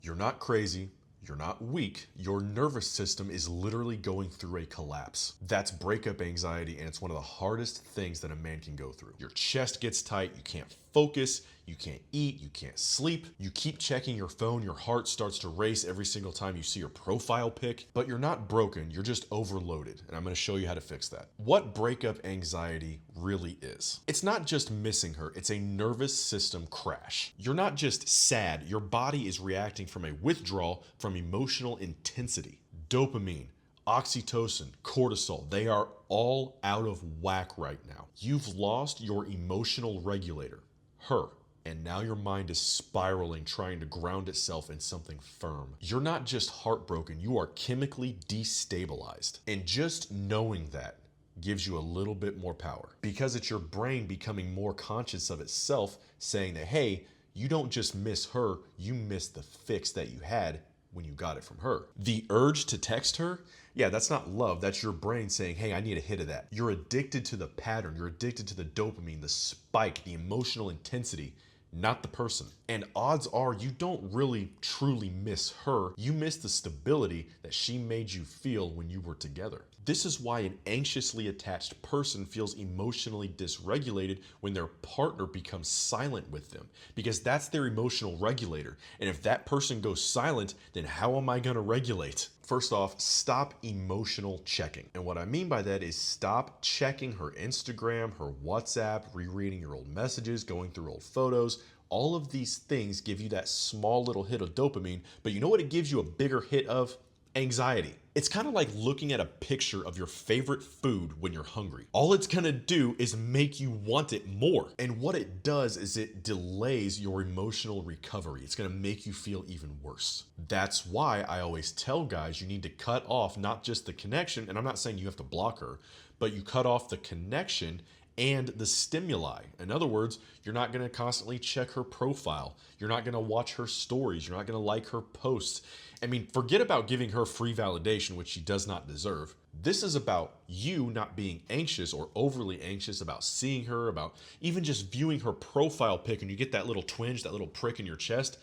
You're not crazy. You're not weak. Your nervous system is literally going through a collapse. That's breakup anxiety, and it's one of the hardest things that a man can go through. Your chest gets tight, you can't focus, you can't eat, you can't sleep, you keep checking your phone, your heart starts to race every single time you see your profile pic, but you're not broken, you're just overloaded, and I'm gonna show you how to fix that. What breakup anxiety really is. It's not just missing her, it's a nervous system crash. You're not just sad, your body is reacting from a withdrawal from emotional intensity. Dopamine, oxytocin, cortisol, they are all out of whack right now. You've lost your emotional regulator, her. And now your mind is spiraling, trying to ground itself in something firm. You're not just heartbroken, you are chemically destabilized. And just knowing that gives you a little bit more power, because it's your brain becoming more conscious of itself, saying that, hey, you don't just miss her, you miss the fix that you had when you got it from her. The urge to text her, yeah, that's not love. That's your brain saying, hey, I need a hit of that. You're addicted to the pattern. You're addicted to the dopamine, the spike, the emotional intensity, not the person. And odds are you don't really truly miss her. You miss the stability that she made you feel when you were together. This is why an anxiously attached person feels emotionally dysregulated when their partner becomes silent with them, because that's their emotional regulator. And if that person goes silent, then how am I going to regulate? First off, stop emotional checking. And what I mean by that is stop checking her Instagram, her WhatsApp, rereading your old messages, going through old photos. All of these things give you that small little hit of dopamine, but you know what it gives you a bigger hit of? Anxiety. It's kind of like looking at a picture of your favorite food when you're hungry. All it's gonna do is make you want it more. And what it does is it delays your emotional recovery. It's gonna make you feel even worse. That's why I always tell guys you need to cut off not just the connection, and I'm not saying you have to block her, but you cut off the connection and the stimuli. In other words, you're not going to constantly check her profile. You're not going to watch her stories. You're not going to like her posts. I mean, forget about giving her free validation, which she does not deserve. This is about you not being anxious or overly anxious about seeing her, about even just viewing her profile pic, and you get that little twinge, that little prick in your chest.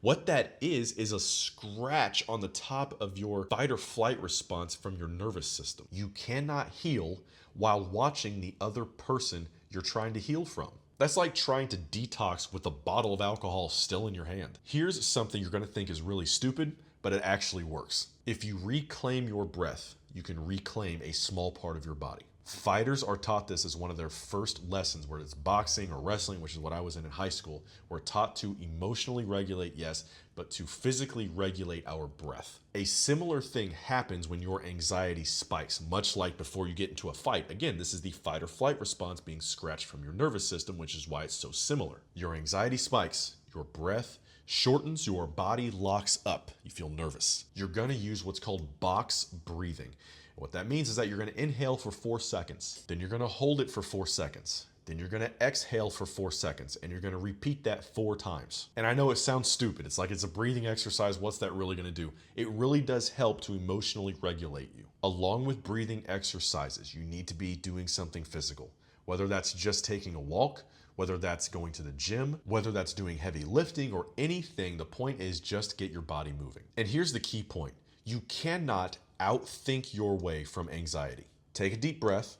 What that is a scratch on the top of your fight or flight response from your nervous system. You cannot heal while watching the other person you're trying to heal from. That's like trying to detox with a bottle of alcohol still in your hand. Here's something you're gonna think is really stupid, but it actually works. If you reclaim your breath, you can reclaim a small part of your body. Fighters are taught this as one of their first lessons, whether it's boxing or wrestling, which is what I was in high school. We're taught to emotionally regulate, yes, but to physically regulate our breath. A similar thing happens when your anxiety spikes, much like before you get into a fight. Again, this is the fight or flight response being scratched from your nervous system, which is why it's so similar. Your anxiety spikes, your breath shortens, your body locks up. You feel nervous. You're gonna use what's called box breathing. What that means is that you're going to inhale for 4 seconds, then you're going to hold it for 4 seconds, then you're going to exhale for 4 seconds, and you're going to repeat that 4 times. And I know it sounds stupid. It's like it's a breathing exercise. What's that really going to do? It really does help to emotionally regulate you. Along with breathing exercises, you need to be doing something physical, whether that's just taking a walk, whether that's going to the gym, whether that's doing heavy lifting or anything. The point is just get your body moving. And here's the key point. You cannot outthink your way from anxiety. Take a deep breath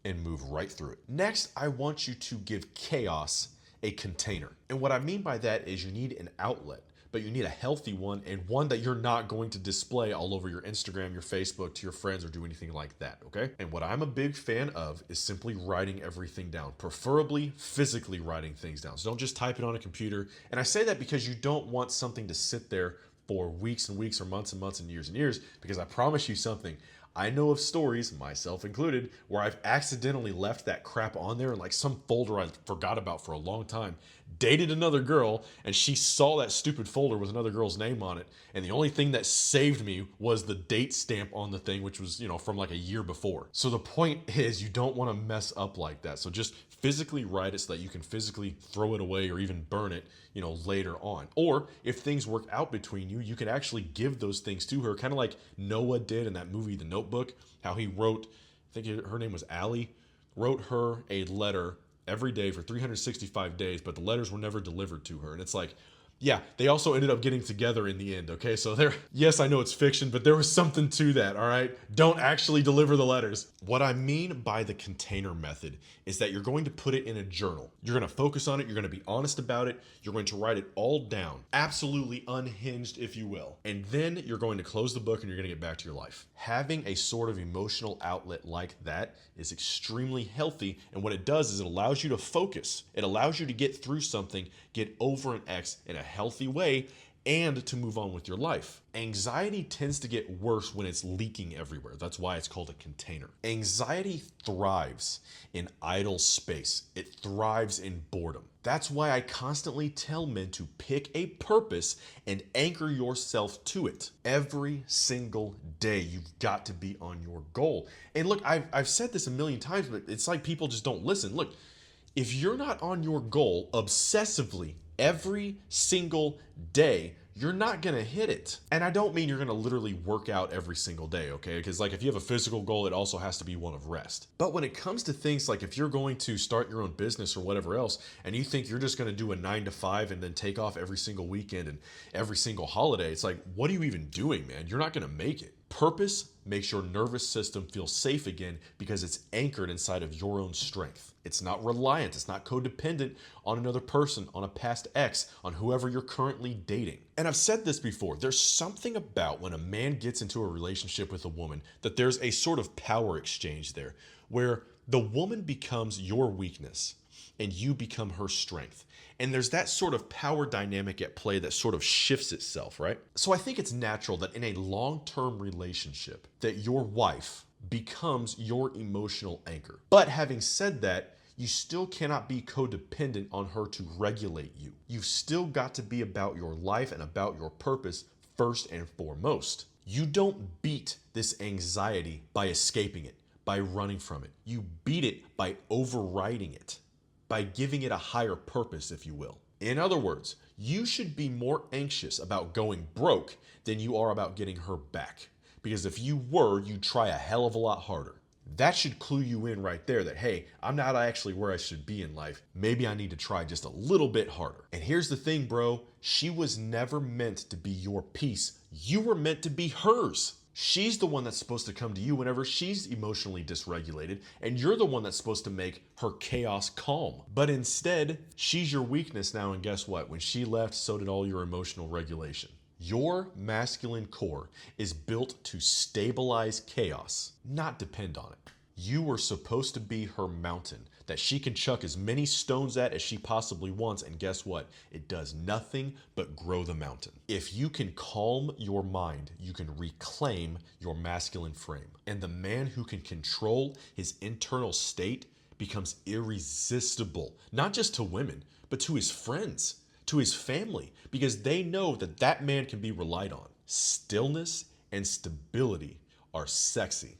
and move right through it. Next, I want you to give chaos a container. And what I mean by that is you need an outlet, but you need a healthy one, and one that you're not going to display all over your Instagram, your Facebook, to your friends, or do anything like that, okay? And what I'm a big fan of is simply writing everything down, preferably physically writing things down. So don't just type it on a computer. And I say that because you don't want something to sit there for weeks and weeks or months and months and years, because I promise you something, I know of stories, myself included, where I've accidentally left that crap on there in like some folder I forgot about for a long time, dated another girl, and she saw that stupid folder with another girl's name on it, and the only thing that saved me was the date stamp on the thing, which was, from like a year before. So the point is, you don't want to mess up like that. So just physically write it so that you can physically throw it away or even burn it, later on. Or if things work out between you, you can actually give those things to her, kind of like Noah did in that movie, The Notebook, how he wrote, I think her name was Allie, wrote her a letter every day for 365 days, but the letters were never delivered to her. And it's like, Yeah, they also ended up getting together in the end, okay? So there, yes, I know it's fiction, but there was something to that, all right? Don't actually deliver the letters. What I mean by the container method is that you're going to put it in a journal. You're going to focus on it, you're going to be honest about it, you're going to write it all down, absolutely unhinged, if you will. And then you're going to close the book and you're going to get back to your life. Having a sort of emotional outlet like that is extremely healthy, and what it does is it allows you to focus. It allows you to get through something, get over an ex in a healthy way, and to move on with your life. Anxiety tends to get worse when it's leaking everywhere. That's why it's called a container. Anxiety thrives in idle space. It thrives in boredom. That's why I constantly tell men to pick a purpose and anchor yourself to it. Every single day, you've got to be on your goal. And look, I've said this a million times, but it's like people just don't listen. Look, if you're not on your goal obsessively every single day, you're not gonna hit it. And I don't mean you're gonna literally work out every single day, okay? Because like if you have a physical goal, it also has to be one of rest. But when it comes to things like if you're going to start your own business or whatever else, and you think you're just gonna do a 9 to 5 and then take off every single weekend and every single holiday, it's like, what are you even doing, man? You're not gonna make it. Purpose makes your nervous system feel safe again because it's anchored inside of your own strength. It's not reliant, it's not codependent on another person, on a past ex, on whoever you're currently dating. And I've said this before, there's something about when a man gets into a relationship with a woman that there's a sort of power exchange there where the woman becomes your weakness and you become her strength. And there's that sort of power dynamic at play that sort of shifts itself, right? So I think it's natural that in a long-term relationship that your wife becomes your emotional anchor. But having said that, you still cannot be codependent on her to regulate you. You've still got to be about your life and about your purpose first and foremost. You don't beat this anxiety by escaping it, by running from it. You beat it by overriding it, by giving it a higher purpose, if you will. In other words, you should be more anxious about going broke than you are about getting her back. Because if you were, you'd try a hell of a lot harder. That should clue you in right there that, hey, I'm not actually where I should be in life. Maybe I need to try just a little bit harder. And here's the thing, bro. She was never meant to be your piece. You were meant to be hers. She's the one that's supposed to come to you whenever she's emotionally dysregulated, and you're the one that's supposed to make her chaos calm. But instead, she's your weakness now, and guess what? When she left, so did all your emotional regulation. Your masculine core is built to stabilize chaos, not depend on it. You were supposed to be her mountain that she can chuck as many stones at as she possibly wants, and guess what? It does nothing but grow the mountain. If you can calm your mind, you can reclaim your masculine frame. And the man who can control his internal state becomes irresistible, not just to women, but to his friends, to his family, because they know that that man can be relied on. Stillness and stability are sexy.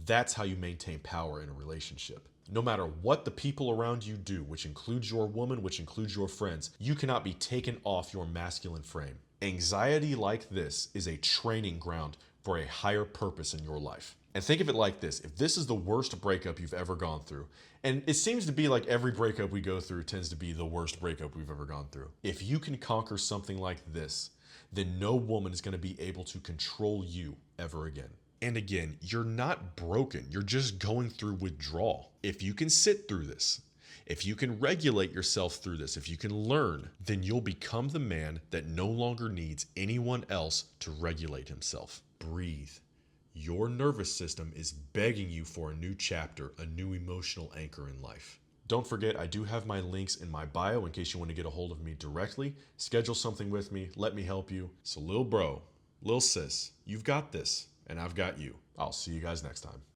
That's how you maintain power in a relationship. No matter what the people around you do, which includes your woman, which includes your friends, you cannot be taken off your masculine frame. Anxiety like this is a training ground for a higher purpose in your life. And think of it like this. If this is the worst breakup you've ever gone through, and it seems to be like every breakup we go through tends to be the worst breakup we've ever gone through. If you can conquer something like this, then no woman is going to be able to control you ever again. And again, you're not broken. You're just going through withdrawal. If you can sit through this, if you can regulate yourself through this, if you can learn, then you'll become the man that no longer needs anyone else to regulate himself. Breathe. Your nervous system is begging you for a new chapter, a new emotional anchor in life. Don't forget, I do have my links in my bio in case you want to get a hold of me directly. Schedule something with me. Let me help you. So lil bro, lil sis, you've got this, and I've got you. I'll see you guys next time.